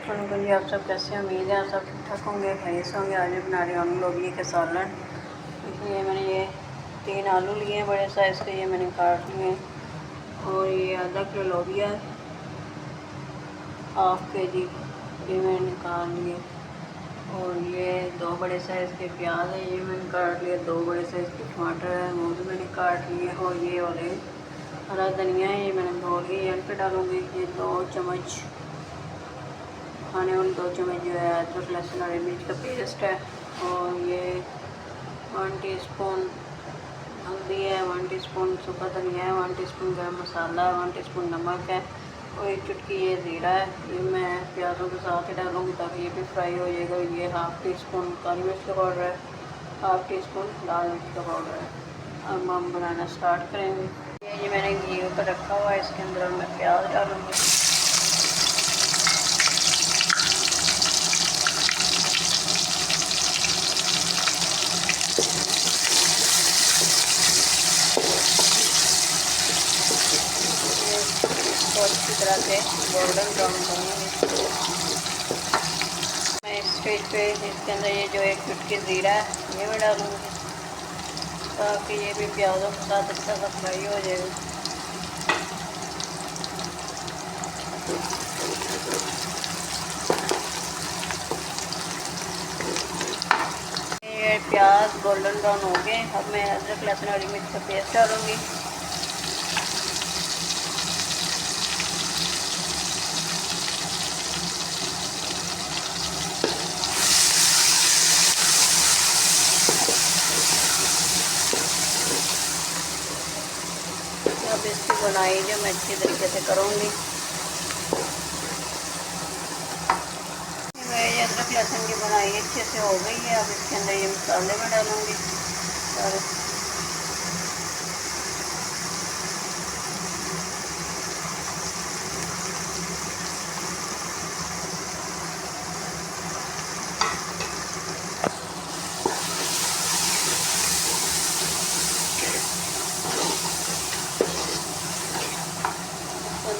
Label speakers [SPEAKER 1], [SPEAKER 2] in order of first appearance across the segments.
[SPEAKER 1] अस्सलाम जी, आप सब कैसे हैं? उम्मीद है आप सब ठीक ठाक होंगे, खैरियत से होंगे। आज मैं बना रही हूँ आलू लोबिया के सालन। इसलिए मैंने ये 3 आलू लिए हैं बड़े साइज़ के, ये मैंने काट लिए हैं। और ये आधा किलो लोबिया है, हाफ kg ये मैंने निकाल लिए। और ये 2 बड़े साइज़ के प्याज है, ये मैंने काट लिए। 2 बड़े साइज़ के टमाटर है, वो भी मैंने काट लिए। और ये वाले हरा धनिया है, ये मैंने धो लिए, एंड पे डालूँगी। ये 2 चम्मच खाने वाले 2 चम्मच जो है अदरक लहसुन हरी मिर्च का पेस्ट है। और ये 1 टीस्पून हल्दी है, 1 टीस्पून सूखा धनिया है, 1 टीस्पून गरम मसाला है, 1 टीस्पून नमक है और 1 चुटकी ये ज़ीरा है। ये मैं प्याज़ों के साथ ही डालूँगी ताकि ये भी फ्राई हो जाएगा। ये हाफ़ टी स्पून काली मिर्च का पाउडर है, हाफ़ टी स्पून लाल मिर्च का पाउडर है। अब हम बनाना स्टार्ट करेंगे। ये मैंने घी ऊपर रखा हुआ है, इसके अंदर मैं प्याज डालूँगी। इसको अच्छी तरह से गोल्डन ब्राउन करूँगी। मैं इस स्टेज पे इसके अंदर ये जो 1 चुटकी ज़ीरा है ये भी डालूँगी ताकि ये भी प्याज़ों के साथ अच्छा सा फ्राई हो जाएगा। ये प्याज गोल्डन ब्राउन हो गए। अब मैं अदरक लहसुन हरी मिर्च का पेस्ट डालूँगी। अब इसकी बुनाई जो मैं अच्छी तरीके से करूँगी। ये अदरक लहसुन की बुनाई अच्छे से हो गई है। अब इसके अंदर ये मसाले में डालूँगी सारे।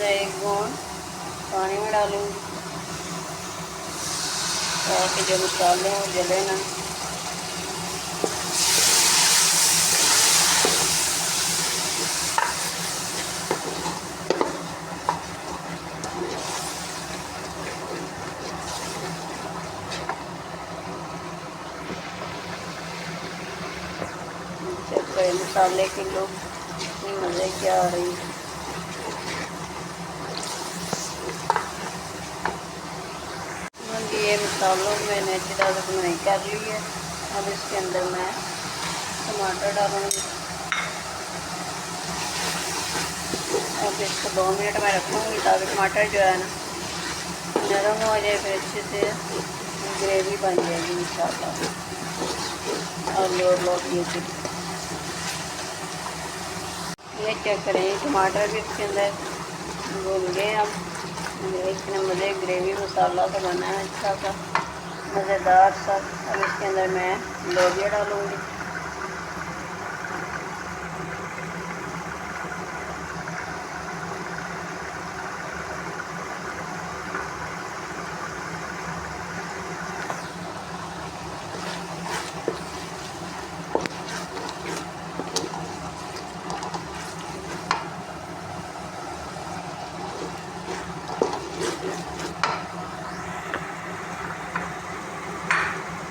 [SPEAKER 1] एक बूंद पानी में डालूँगी ताकि जो मसाले हैं वो जले ना। चेक करें मसाले की लुक इतनी मज़े की आ रही है। ये मसालों में मैंने अच्छी तरह से बुनाई कर ली है। अब इसके अंदर मैं टमाटर डालूँगी। अब इसको 2 मिनट में रखूँगी ताकि टमाटर जो है ना नरम हो जाए, फिर अच्छे से ग्रेवी बन जाएगी इंशाल्लाह आलू और लोबिया की। ये चेक करें टमाटर भी इसके अंदर भून गए। अब इसमें मुझे ग्रेवी मसाला तो बना है अच्छा सा मज़ेदार सा। अब इसके अंदर मैं लोबिया डालूँगी।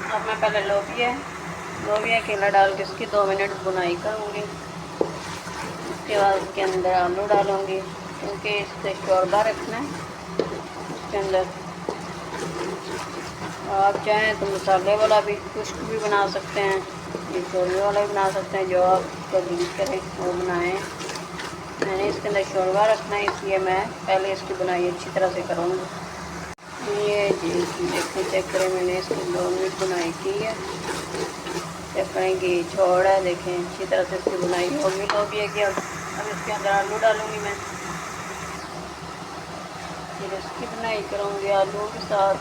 [SPEAKER 1] अब मैं पहले लोबिया केला डाल के इसकी 2 मिनट बुनाई करूँगी। उसके बाद इसके अंदर आलू डालूँगी क्योंकि इससे शोरबा रखना है इसके अंदर। आप चाहें तो मसाले वाला भी खुश्क भी बना सकते हैं, ये शोरबे वाला भी बना सकते हैं, जो आपका दिल करें वो बनाएं। मैंने इसके अंदर शोरबा रखना है इसलिए मैं पहले इसकी बुनाई अच्छी तरह से करूँगी। ये जी देखें चेक करें, मैंने इसकी 2 मिनट बुनाई की है। चेक करें कि छोड़ है, देखें अच्छी तरह से इसकी बुनाई होगी लोबिया की। अब इसके अंदर आलू डालूँगी मैं, फिर इसकी बुनाई करूँगी आलू के साथ।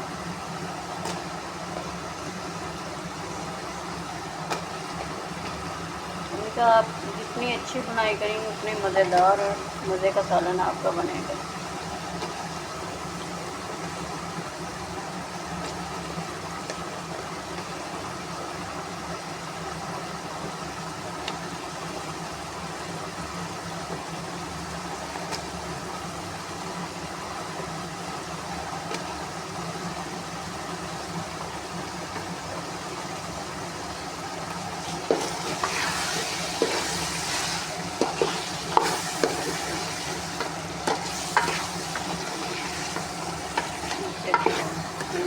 [SPEAKER 1] इनका आप जितनी अच्छी बुनाई करेंगे उतनी मज़ेदार और मज़े का सालन आपका बनेगा।